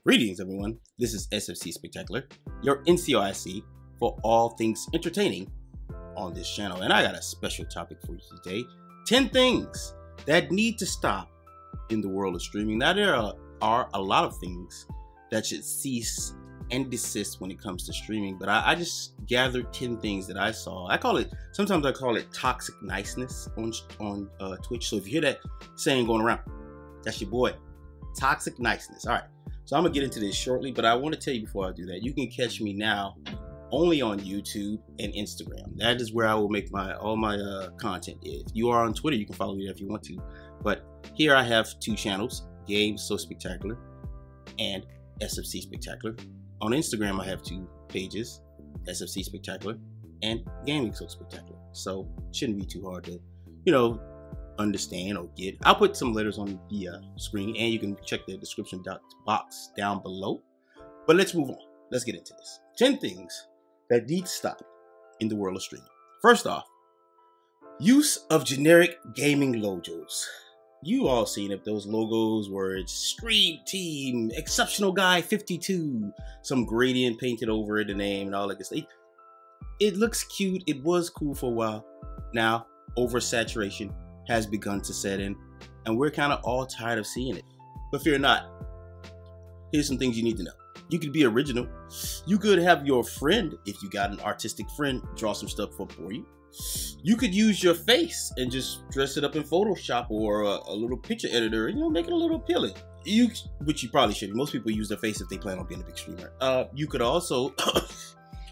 Greetings, everyone. This is SFC Spectacular, your NCOIC for all things entertaining on this channel. And I got a special topic for you today. 10 things that need to stop in the world of streaming. Now, there are a lot of things that should cease and desist when it comes to streaming, but I just gathered 10 things that I saw. Sometimes I call it toxic niceness on Twitch. So if you hear that saying going around, that's your boy, toxic niceness. All right. So I'm gonna get into this shortly, but I want to tell you before I do that, you can catch me now only on YouTube and Instagram. That is where I will make all my content. If you are on Twitter, you can follow me there if you want to. But here I have two channels, Games So Spectacular and SFC Spectacular. On Instagram, I have two pages, SFC Spectacular and Gaming So Spectacular. So it shouldn't be too hard to, understand or get. I'll put some letters on the screen, and you can check the description box down below. But let's move on. Let's get into this. 10 things that need to stop in the world of streaming. First off, use of generic gaming logos. You all seen it, those logos where it's Stream Team, Exceptional Guy 52, some gradient painted over the name and all that good stuff. It looks cute. It was cool for a while. Now, oversaturation has begun to set in, and we're kind of all tired of seeing it. But fear not. Here's some things you need to know. You could be original. You could have your friend, if you got an artistic friend, draw some stuff up for you. You could use your face and just dress it up in Photoshop or a little picture editor and make it a little appealing. Which you probably should. Most people use their face if they plan on being a big streamer. You could also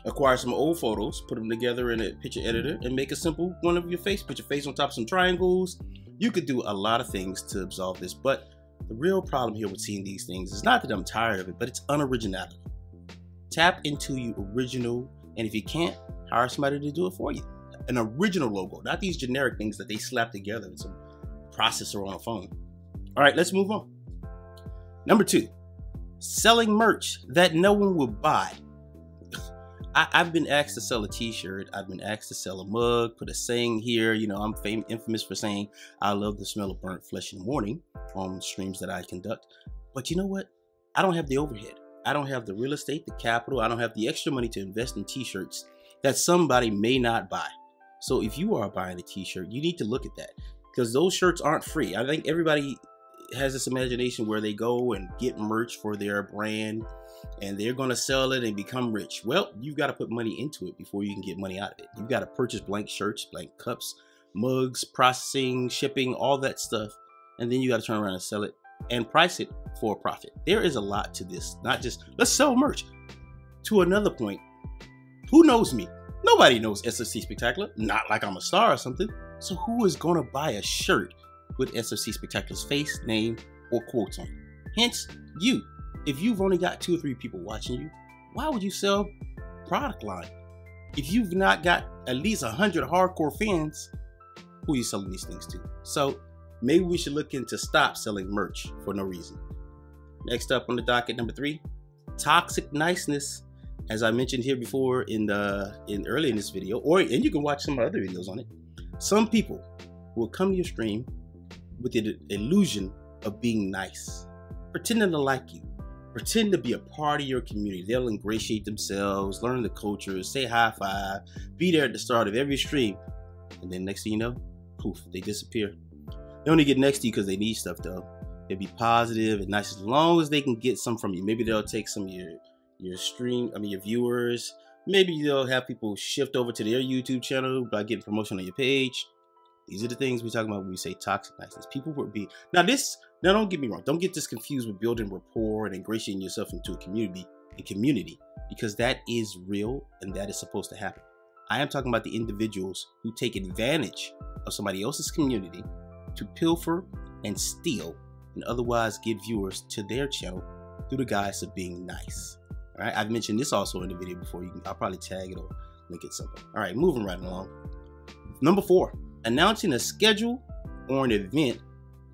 acquire some old photos, put them together in a picture editor, and make a simple one of your face. Put your face on top of some triangles. You could do a lot of things to absolve this, but the real problem here with seeing these things is not that I'm tired of it, but it's unoriginality. Tap into your original, and if you can't, hire somebody to do it for you. An original logo, not these generic things that they slap together in some processor on a phone. All right, let's move on. Number 2, selling merch that no one will buy. I've been asked to sell a t-shirt. I've been asked to sell a mug, put a saying here. I'm infamous for saying I love the smell of burnt flesh in the morning on streams that I conduct. But you know what? I don't have the overhead. I don't have the real estate, the capital. I don't have the extra money to invest in t-shirts that somebody may not buy. So if you are buying a t-shirt, you need to look at that, because those shirts aren't free. I think everybody has this imagination where they go and get merch for their brand and they're going to sell it and become rich. Well, you've got to put money into it before you can get money out of it. You've got to purchase blank shirts, blank cups, mugs, processing, shipping, all that stuff. And then you got to turn around and sell it and price it for a profit. There is a lot to this, not just let's sell merch. To another point, who knows me? Nobody knows SFC Spectacular, not like I'm a star or something. So who is going to buy a shirt with SFC Spectacular's face, name, or quotes on it? Hence, you. If you've only got 2 or 3 people watching you, why would you sell product line? If you've not got at least 100 hardcore fans, who are you selling these things to? So maybe we should look into stop selling merch for no reason. Next up on the docket, number 3, toxic niceness. As I mentioned here before early in this video, and you can watch some other videos on it. Some people will come to your stream with the illusion of being nice, pretending to like you, pretend to be a part of your community. They'll ingratiate themselves, learn the culture, say high five, be there at the start of every stream, and then next thing you know, poof, they disappear. They only get next to you because they need stuff though. They'll be positive and nice as long as they can get some from you. Maybe they'll take some of your viewers. Maybe they'll have people shift over to their YouTube channel by getting promotion on your page. These are the things we're talking about when we say toxic niceness. People would be now don't get me wrong. Don't get this confused with building rapport and ingratiating yourself into a community, because that is real and that is supposed to happen. I am talking about the individuals who take advantage of somebody else's community to pilfer and steal and otherwise get viewers to their channel through the guise of being nice. All right, I've mentioned this also in the video before. I'll probably tag it or link it somewhere. All right, moving right along. Number 4, announcing a schedule or an event,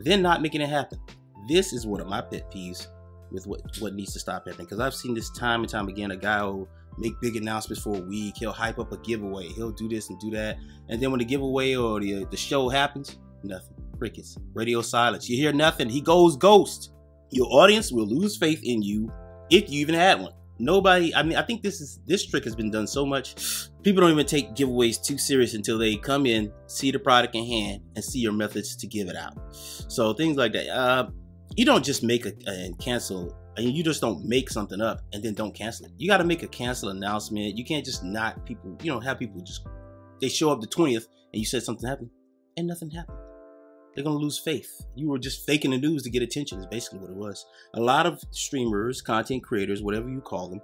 then not making it happen. This is one of my pet peeves with what needs to stop happening, because I've seen this time and time again. A guy will make big announcements for a week. He'll hype up a giveaway. He'll do this and do that. And then when the giveaway or the show happens, nothing. Crickets. Radio silence. You hear nothing. He goes ghost. Your audience will lose faith in you if you even had one. Nobody, I mean, I think this trick has been done so much. People don't even take giveaways too serious until they come in, see the product in hand, and see your methods to give it out. So things like that. You don't just make and cancel. I mean, you just don't make something up and then don't cancel it. You got to make a cancel announcement. You can't just not people, have people just, they show up the 20th and you said something happened and nothing happened. They're going to lose faith. You were just faking the news to get attention is basically what it was. A lot of streamers, content creators, whatever you call them,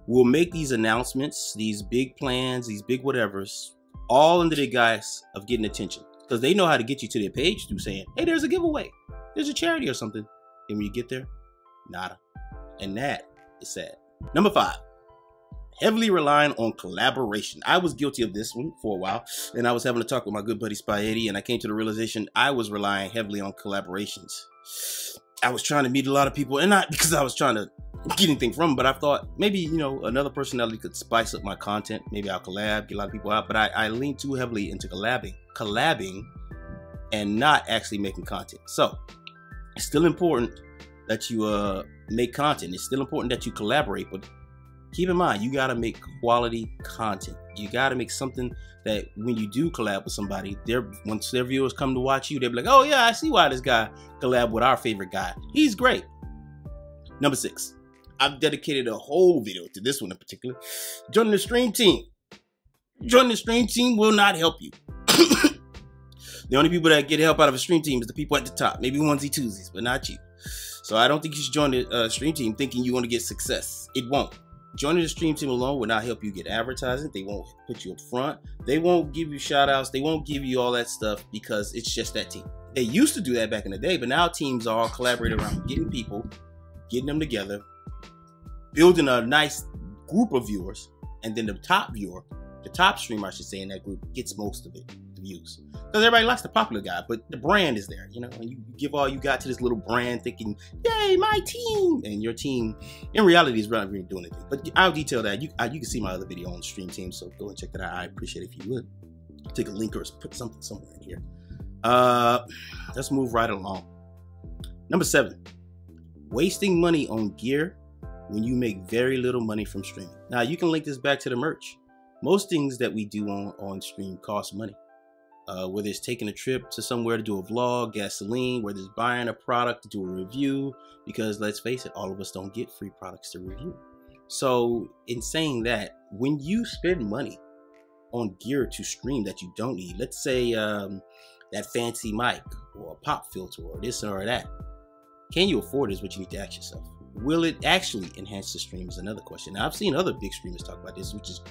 will make these announcements, these big plans, these big whatevers, all under the guise of getting attention. Because they know how to get you to their page through saying, hey, there's a giveaway. There's a charity or something. And when you get there, nada. And that is sad. Number 5. Heavily relying on collaboration. I was guilty of this one for a while, and I was having a talk with my good buddy Spaghetti, and I came to the realization I was relying heavily on collaborations. I was trying to meet a lot of people, and not because I was trying to get anything from them, but I thought maybe, another personality could spice up my content. Maybe I'll collab, get a lot of people out, but I leaned too heavily into collabing and not actually making content. So it's still important that you make content. It's still important that you collaborate, but keep in mind, you got to make quality content. You got to make something that when you do collab with somebody, once their viewers come to watch you, they'll be like, oh yeah, I see why this guy collab with our favorite guy. He's great. Number 6, I've dedicated a whole video to this one in particular. Joining the stream team. Joining the stream team will not help you. The only people that get help out of a stream team is the people at the top. Maybe onesie twosies, but not you. So I don't think you should join the stream team thinking you're going to get success. It won't. Joining the stream team alone will not help you get advertising. They won't put you up front. They won't give you shout outs. They won't give you all that stuff because it's just that team. They used to do that back in the day, but now teams are all collaborating around getting people, getting them together, building a nice group of viewers, and then the top viewer, the top streamer, I should say, in that group gets most of it, the views. Because everybody likes the popular guy, but the brand is there, and you give all you got to this little brand thinking, yay, my team. And your team, in reality, is not really doing anything. But I'll detail that. You can see my other video on the stream team, so go and check that out. I appreciate it if you would. Take a link or put something somewhere in here. Let's move right along. Number 7, wasting money on gear when you make very little money from streaming. Now, you can link this back to the merch. Most things that we do on stream cost money. Whether it's taking a trip to somewhere to do a vlog, gasoline, whether it's buying a product to do a review, because let's face it, all of us don't get free products to review. So in saying that, when you spend money on gear to stream that you don't need, let's say that fancy mic or a pop filter or this or that, can you afford it is what you need to ask yourself. Will it actually enhance the stream is another question. Now, I've seen other big streamers talk about this, which is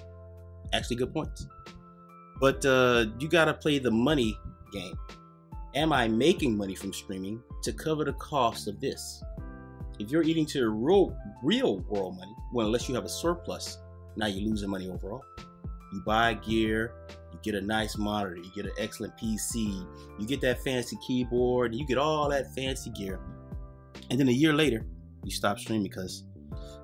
actually good points. But you got to play the money game. Am I making money from streaming to cover the cost of this? If you're eating to real world money, well, unless you have a surplus, now you're losing money overall. You buy gear, you get a nice monitor, you get an excellent PC, you get that fancy keyboard, you get all that fancy gear. And then a year later, you stop streaming because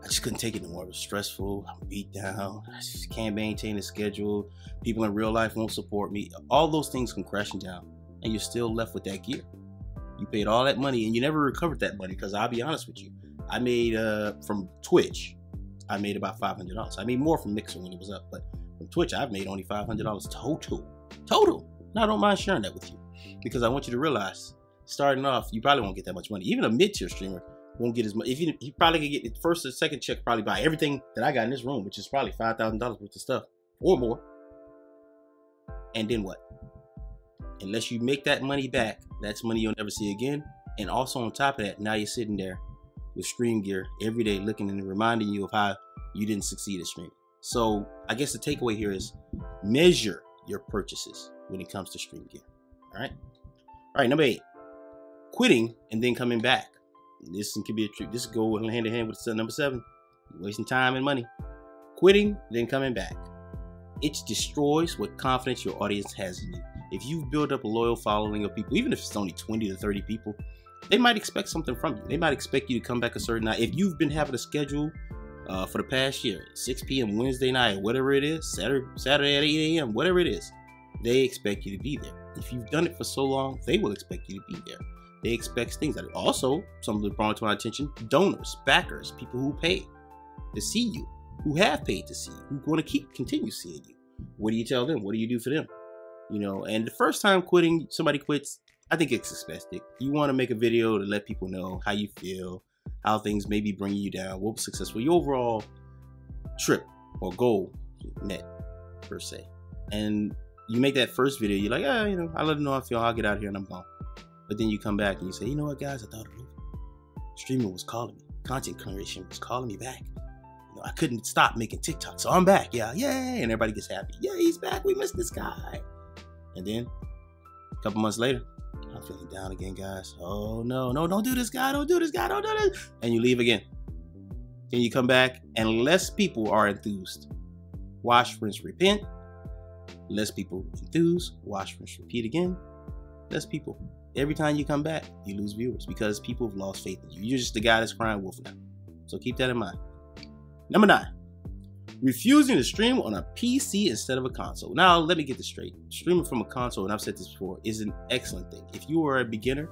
I just couldn't take it anymore. It was stressful. I'm beat down. I just can't maintain a schedule. People in real life won't support me. All those things come crashing down, and you're still left with that gear. You paid all that money, and you never recovered that money. Because I'll be honest with you, I made from Twitch, I made about $500. I made more from Mixer when it was up, but from Twitch, I've made only $500 total. Now, I don't mind sharing that with you because I want you to realize, starting off, you probably won't get that much money. Even a mid-tier streamer won't get as much. If he probably can get the first or second check, probably buy everything that I got in this room, which is probably $5,000 worth of stuff or more. And then what? Unless you make that money back, that's money you'll never see again. And also on top of that, now you're sitting there with stream gear every day, looking and reminding you of how you didn't succeed at streaming. So I guess the takeaway here is measure your purchases when it comes to stream gear. All right, number 8, quitting and then coming back. This can be a trick. This go hand in hand with number 7. You're wasting time and money. Quitting, then coming back. It destroys what confidence your audience has in you. If you've built up a loyal following of people, even if it's only 20 to 30 people, they might expect something from you. They might expect you to come back a certain night. If you've been having a schedule for the past year, 6 p.m. Wednesday night, whatever it is, Saturday at 8 a.m., whatever it is, they expect you to be there. If you've done it for so long, they will expect you to be there. They expect things. Also, something that brought to my attention, donors, backers, people who pay. to see you, who have paid to see you, who going to continue seeing you. What do you tell them? What do you do for them? You know, and the first time somebody quits, I think it's expected. You want to make a video to let people know how you feel, how things may be bringing you down, what was successful, your overall trip or goal met, per se. And you make that first video, you're like, you know, I let them know how I feel, I'll get out of here and I'm gone. But then you come back and you say, you know what, guys, I thought it over. Streaming was calling me. Content creation was calling me back. You know, I couldn't stop making TikTok, so I'm back. Yeah, yay! And everybody gets happy. Yeah, he's back. We missed this guy. And then a couple months later, I'm feeling down again, guys. Oh no, don't do this, guy. Don't do this, guy. Don't do this. And you leave again. Then you come back, and less people are enthused. Wash, rinse, repent. Less people enthused. Wash, rinse, repeat again. Less people. Every time you come back, you lose viewers because people have lost faith in you. You're just the guy that's crying wolf now. So keep that in mind. Number 9, refusing to stream on a PC instead of a console. Now, let me get this straight. Streaming from a console, and I've said this before, is an excellent thing. If you are a beginner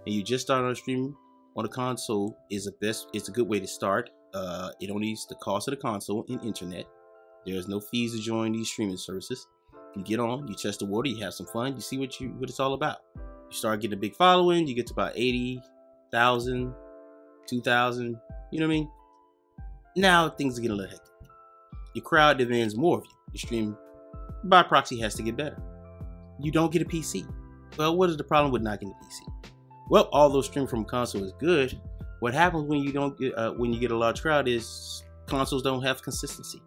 and you just started on streaming on a console, it's a good way to start. It only needs the cost of the console and internet. There's no fees to join these streaming services. You get on, you test the water, you have some fun, you see what it's all about. You start getting a big following, you get to about 80,000, 2,000, you know what I mean? Now things are getting a little hectic. Your crowd demands more of you. Your stream by proxy has to get better. You don't get a PC. Well, what is the problem with not getting a PC? Well, although streaming from a console is good, what happens when you get a large crowd is consoles don't have consistency.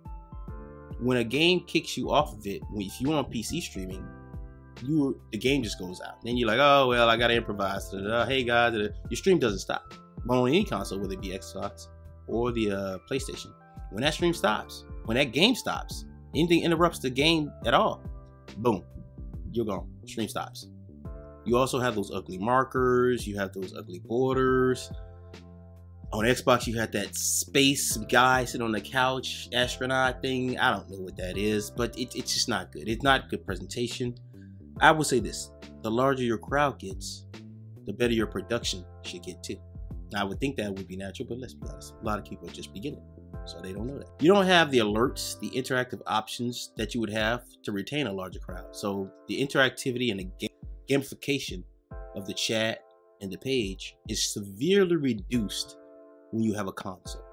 When a game kicks you off of it, if you're on PC streaming, the game just goes out. Then you're like, oh well, I gotta improvise. Hey guys, your stream doesn't stop. But on any console, whether it be Xbox or the PlayStation, when that stream stops, when that game stops, anything interrupts the game at all, boom, you're gone. Stream stops. You also have those ugly markers. You have those ugly borders. On Xbox, you had that space guy sitting on the couch, astronaut thing. I don't know what that is, but it's just not good. It's not good presentation. I will say this: the larger your crowd gets, the better your production should get too. Now, I would think that would be natural, but let's be honest, a lot of people are just beginning, so they don't know that. You don't have the alerts, the interactive options that you would have to retain a larger crowd. So the interactivity and the gamification of the chat and the page is severely reduced when you have a console.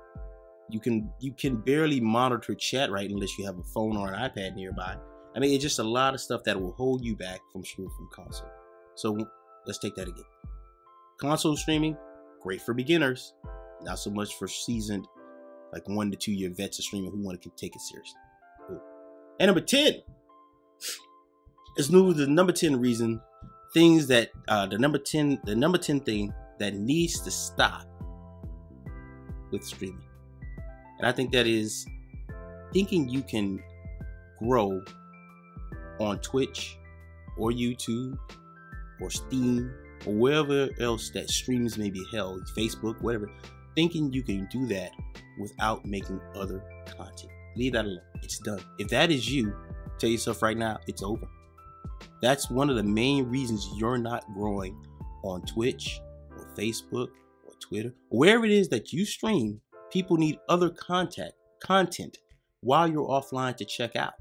You can barely monitor chat right unless you have a phone or an iPad nearby. I mean, it's just a lot of stuff that will hold you back from streaming from console. So let's take that again. Console streaming, great for beginners, not so much for seasoned, like 1 to 2 year vets of streaming who want to take it seriously. Cool. And number 10 is the number 10 reason things that the number 10 thing that needs to stop with streaming. And I think that is thinking you can grow on Twitch or YouTube or Steam or wherever else that streams may be held, Facebook, whatever, thinking you can do that without making other content. Leave that alone. It's done. If that is you, tell yourself right now, it's over. That's one of the main reasons you're not growing on Twitch or Facebook or Twitter. Wherever it is that you stream, people need other content while you're offline to check out.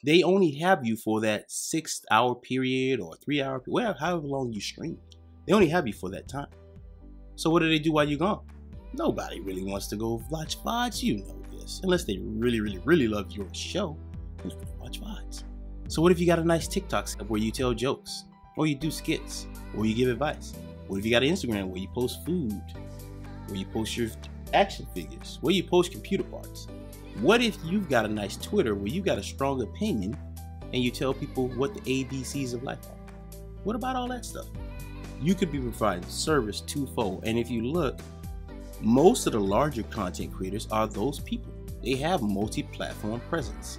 They only have you for that 6-hour period or 3-hour period, whatever, however long you stream. They only have you for that time. So what do they do while you're gone? Nobody really wants to go watch VODs, you know this. Unless they really, really, really love your show, who's going to watch VODs? So what if you got a nice TikTok where you tell jokes, or you do skits, or you give advice? What if you got an Instagram where you post food, where you post your action figures, where you post computer parts? What if you've got a nice Twitter where you got a strong opinion and you tell people what the ABCs of life are? What about all that stuff? You could be providing service twofold. And if you look, most of the larger content creators are those people. They have multi-platform presence.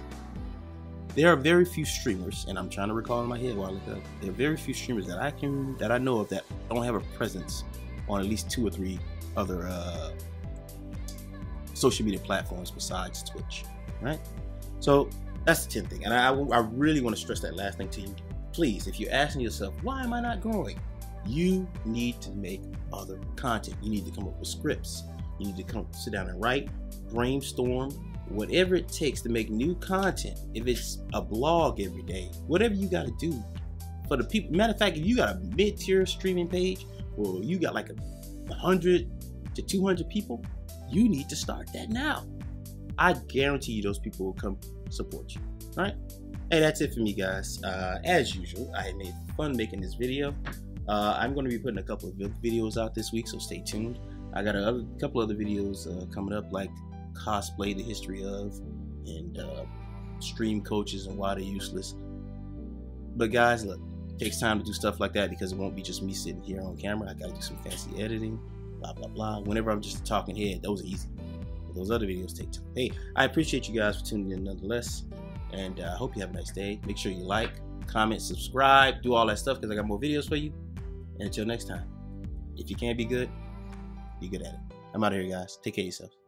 There are very few streamers, and I'm trying to recall in my head while I look it up. There are very few streamers that I know of that don't have a presence on at least 2 or 3 other social media platforms besides Twitch, right? So that's the 10th thing. And I really want to stress that last thing to you. Please, if you're asking yourself, why am I not growing? You need to make other content. You need to come up with scripts. You need to sit down and write. brainstorm whatever it takes to make new content. If it's a blog every day, whatever you got to do for the people. Matter of fact, if you got a mid-tier streaming page, or you got like 100 to 200 people, you need to start that now. I guarantee you those people will come support you, right? Hey, that's it for me, guys. As usual, I made fun making this video. I'm going to be putting a couple of videos out this week, so stay tuned. I got a couple other videos coming up, like cosplay, the history of, and stream coaches and why they're useless. But guys, look, it takes time to do stuff like that because it won't be just me sitting here on camera. I got to do some fancy editing, blah, blah, blah. Whenever I'm just a talking head, those are easy. But those other videos take time. Hey, I appreciate you guys for tuning in nonetheless. And I hope you have a nice day. Make sure you like, comment, subscribe, do all that stuff because I got more videos for you. And until next time, if you can't be good at it. I'm out of here, guys. Take care of yourselves.